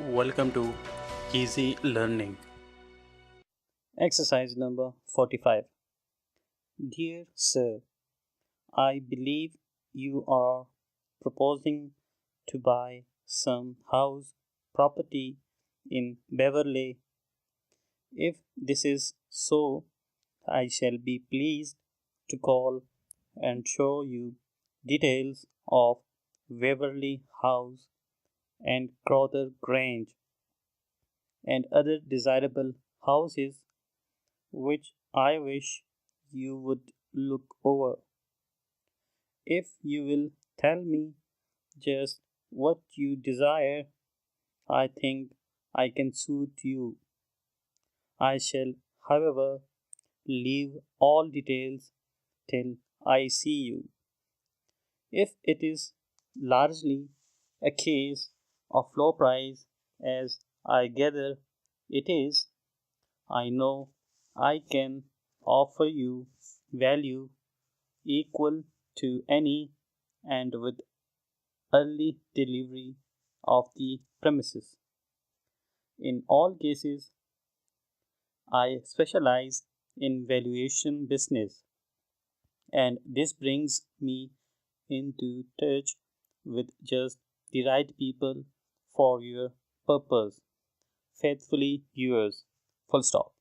Welcome to Easy Learning. Exercise number 45. Dear Sir, I believe you are proposing to buy some house property in Beverly. If this is so, I shall be pleased to call and show you details of Beverly House and Crowther Grange and other desirable houses which I wish you would look over. If you will tell me just what you desire, I think I can suit you. I shall, however, leave all details till I see you. If it is largely a case of low price, as I gather it is, I know I can offer you value equal to any and with early delivery of the premises. In all cases, I specialize in valuation business, and this brings me into touch with just the right people for your purpose. Faithfully yours. Full stop.